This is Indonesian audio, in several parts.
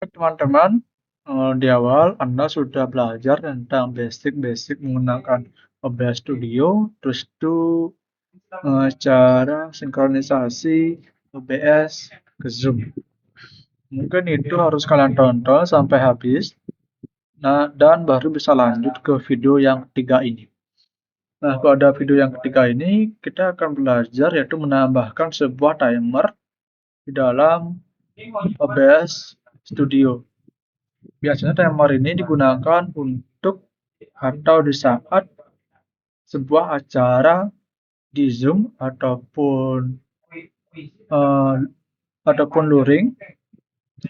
Teman-teman, di awal Anda sudah belajar tentang basic-basic menggunakan OBS Studio, terus itu cara sinkronisasi OBS ke Zoom. Mungkin itu harus kalian tonton sampai habis, nah, dan baru bisa lanjut ke video yang ketiga ini. Nah, pada video yang ketiga ini, kita akan belajar yaitu menambahkan sebuah timer di dalam OBS Studio. Biasanya timer ini digunakan untuk atau di saat sebuah acara di Zoom eh, ataupun luring,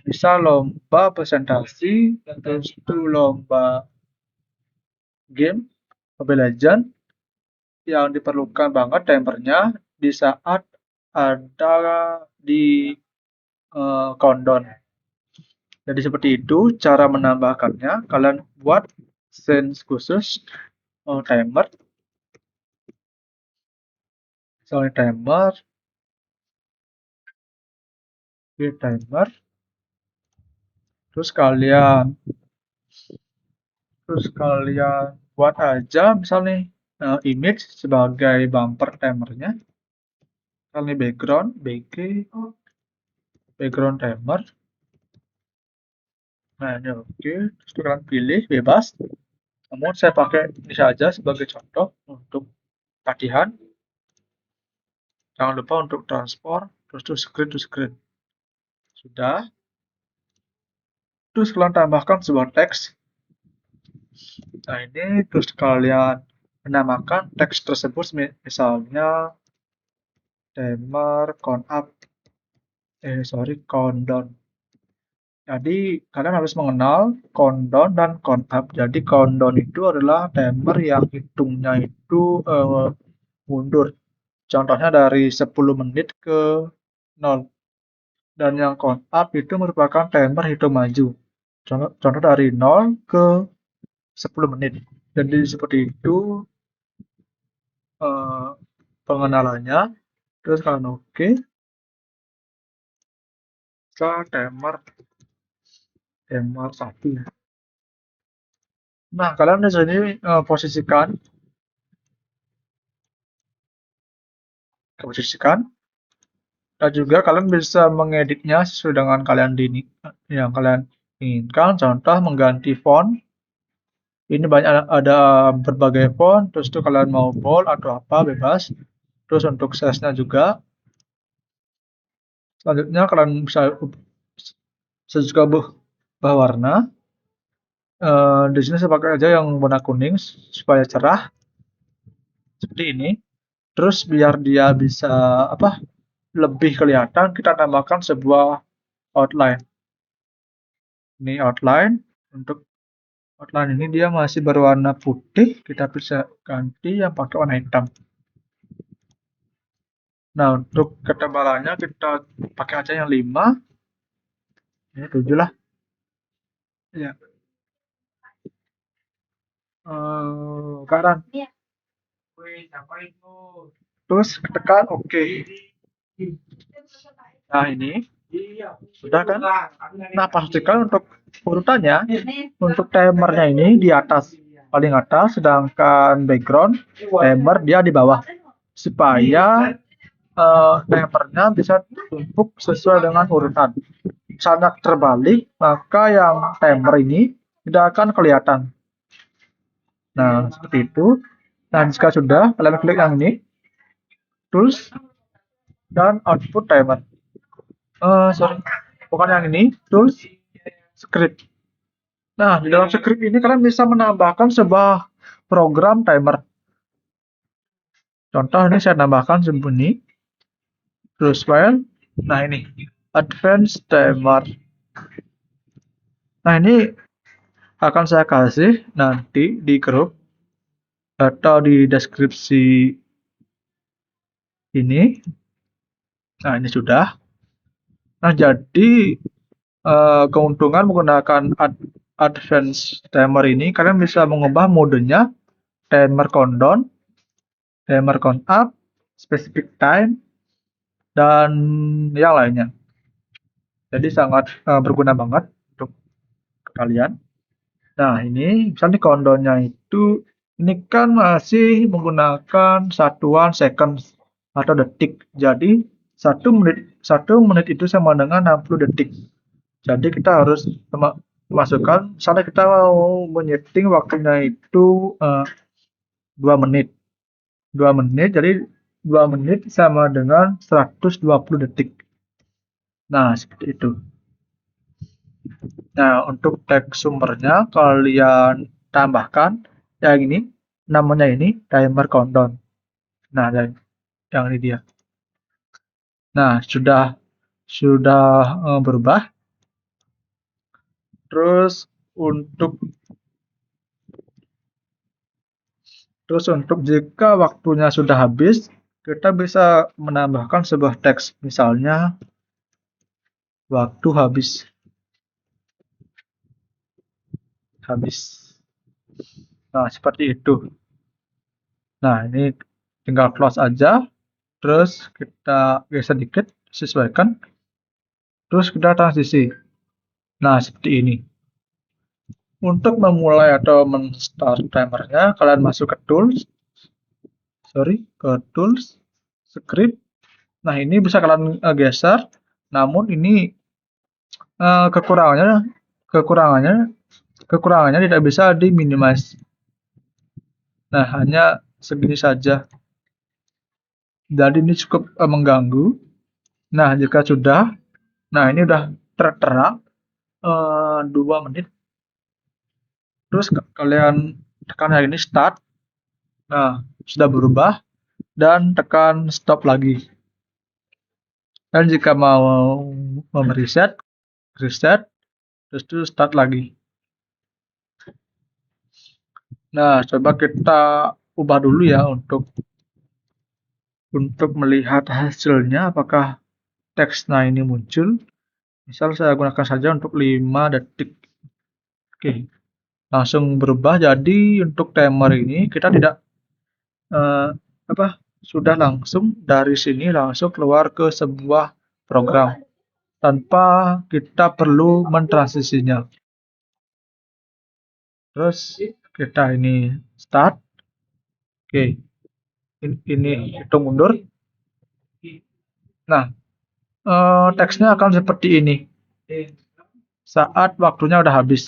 bisa lomba presentasi, terus itu lomba game Mobile Legends yang diperlukan banget timernya di saat ada di countdown. Jadi seperti itu cara menambahkannya. Kalian buat sense khusus timer, misalnya timer, terus buat aja misalnya image sebagai bumper timernya, misalnya background timer. Nah ini oke, terus kalian pilih bebas. Namun saya pakai ini saja sebagai contoh untuk latihan. Jangan lupa untuk transport, terus to screen. Sudah. Terus kalian tambahkan sebuah teks. Nah ini terus kalian menamakan teks tersebut misalnya timer countdown. Jadi kalian harus mengenal countdown dan count up. Jadi countdown itu adalah timer yang hitungnya itu mundur. Contohnya dari 10 menit ke 0. Dan yang count up itu merupakan timer hitung maju. Contoh dari 0 ke 10 menit. Jadi seperti itu pengenalannya. Terus kalian oke. Ke timer 1. Nah, kalian di sini posisikan dan juga kalian bisa mengeditnya sesuai dengan yang kalian inginkan. Contoh mengganti font. Ini banyak ada berbagai font, terus itu kalian mau bold atau apa bebas. Terus untuk size-nya juga. Selanjutnya kalian bisa juga ubah warna. Di sini saya pakai aja yang warna kuning supaya cerah. Seperti ini. Terus biar dia bisa lebih kelihatan, kita tambahkan sebuah outline. Ini outline. Untuk outline ini dia masih berwarna putih, kita bisa ganti yang pakai warna hitam. Nah, untuk ketebalannya kita pakai aja yang 5. Ini 7 lah. Ya. Karan. Terus tekan OK. Nah, ini sudah kan? Nah, pastikan untuk urutannya, untuk timernya ini di atas, paling atas, sedangkan background timer dia di bawah, supaya timernya bisa tumpuk sesuai dengan urutan. Sangat terbalik, maka yang timer ini tidak akan kelihatan. Nah, seperti itu. Nah, jika sudah, kalian klik yang ini, tools, dan output timer. Bukan yang ini, tools, script. Nah, di dalam script ini kalian bisa menambahkan sebuah program timer. Contoh ini saya tambahkan sembunyi. Terus file. Nah, ini advanced timer. Nah, ini akan saya kasih nanti di grup atau di deskripsi ini. Nah, ini sudah. Nah, jadi keuntungan menggunakan advance timer ini, kalian bisa mengubah modenya timer countdown, timer count up, specific time, dan yang lainnya. Jadi sangat berguna banget untuk kalian. Nah, ini misalnya countdown-nya itu ini kan masih menggunakan satuan second atau detik. Jadi 1 menit itu sama dengan 60 detik. Jadi kita harus masukkan, misalnya kita mau menyeting waktunya itu 2 menit. 2 menit, jadi 2 menit sama dengan 120 detik. Nah, seperti itu. Nah, untuk teks sumbernya kalian tambahkan yang ini, namanya ini timer countdown. Nah, yang ini dia. Nah, sudah berubah. Terus untuk jika waktunya sudah habis, kita bisa menambahkan sebuah teks, misalnya waktu habis. Nah, seperti itu. Nah, ini tinggal close aja, terus kita geser dikit, sesuaikan, terus kita transisi. Nah, seperti ini. Untuk memulai atau men-start timernya, kalian masuk ke tools, script. Nah, ini bisa kalian geser, namun ini kekurangannya tidak bisa di-minimize. Nah, hanya segini saja. Jadi ini cukup mengganggu. Nah, jika sudah, nah ini udah tertera 2 menit. Terus kalian tekan yang ini start. Nah, sudah berubah dan tekan stop lagi. Dan jika mau reset, terus itu start lagi. Nah, coba kita ubah dulu ya untuk melihat hasilnya apakah teksnya ini muncul. Misal saya gunakan saja untuk 5 detik. Oke, langsung berubah. Jadi untuk timer ini kita tidak sudah langsung dari sini langsung keluar ke sebuah program tanpa kita perlu mentransisinya. Terus kita ini start. Oke, ini hitung mundur. Nah, teksnya akan seperti ini saat waktunya udah habis.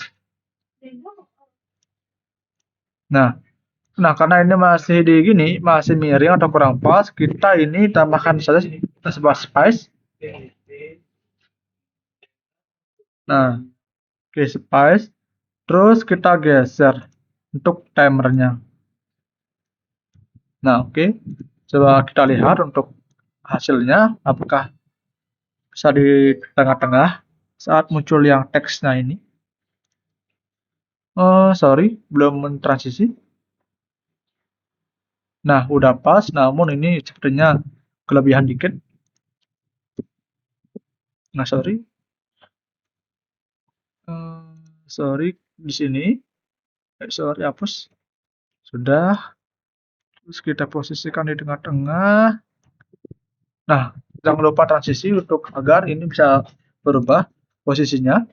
Nah, karena ini masih miring atau kurang pas, kita ini tambahkan saja sebuah space. Nah, oke, space. Terus kita geser untuk timernya. Nah, oke. Coba kita lihat untuk hasilnya apakah bisa di tengah-tengah saat muncul yang teksnya ini. Sorry, belum mentransisi. Nah, udah pas, namun ini sepertinya kelebihan dikit. Nah, sorry di sini. Sorry, hapus. Sudah. Terus kita posisikan di tengah-tengah. Nah, jangan lupa transisi untuk agar ini bisa berubah posisinya.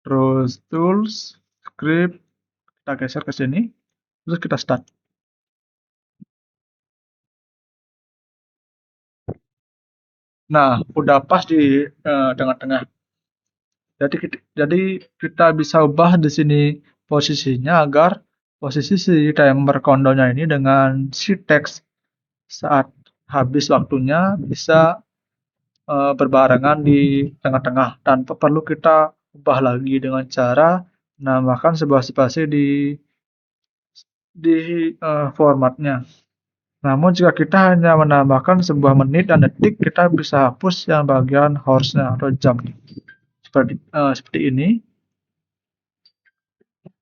Terus tools, script, kita geser ke sini. Terus kita start. Nah, udah pas di tengah-tengah. Jadi kita bisa ubah di sini posisinya agar posisi si timer countdown-nya ini dengan si teks saat habis waktunya bisa berbarengan di tengah-tengah tanpa perlu kita ubah lagi dengan cara menambahkan sebuah spasi di formatnya. Namun jika kita hanya menambahkan sebuah menit dan detik, kita bisa hapus yang bagian hours-nya atau jam. Seperti ini.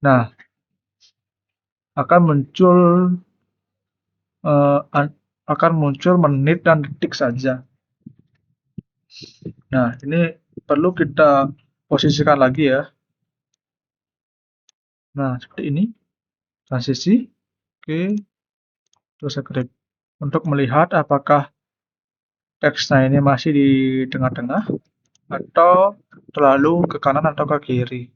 Nah, akan muncul menit dan detik saja. Nah, ini perlu kita posisikan lagi ya. Nah, seperti ini. Transisi. Oke. Terus script. Untuk melihat apakah teksnya ini masih di tengah-tengah atau terlalu ke kanan atau ke kiri.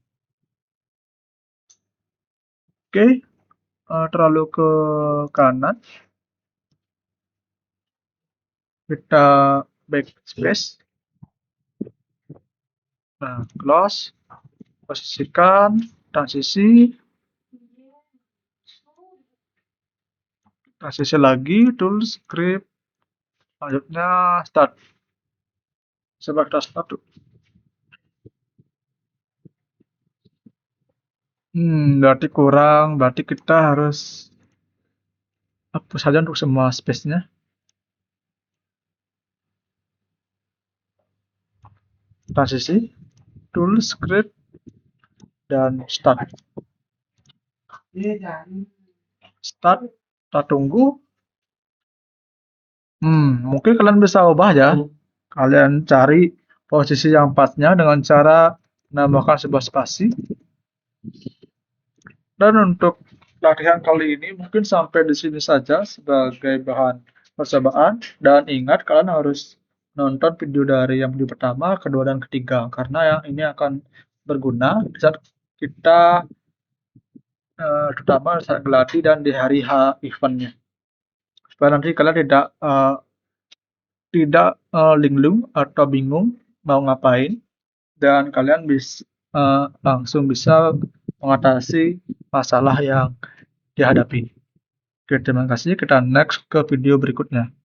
Oke, terlalu ke kanan, kita backspace. Nah, close, posisikan, transisi lagi, tool script, selanjutnya start. Coba kita start tuh. Berarti kurang, berarti kita harus hapus saja untuk semua space-nya. Transisi, tool script, dan start. Start, kita tunggu. Mungkin kalian bisa ubah ya. Kalian cari posisi yang pasnya dengan cara menambahkan sebuah spasi. Dan untuk latihan kali ini mungkin sampai di sini saja sebagai bahan percobaan. Dan ingat kalian harus nonton video dari yang video pertama, kedua, dan ketiga. Karena yang ini akan berguna saat kita terutama saat geladi dan di hari H eventnya. Supaya nanti kalian tidak linglung atau bingung mau ngapain, dan kalian langsung bisa mengatasi masalah yang dihadapi. Oke, terima kasih. Kita next ke video berikutnya.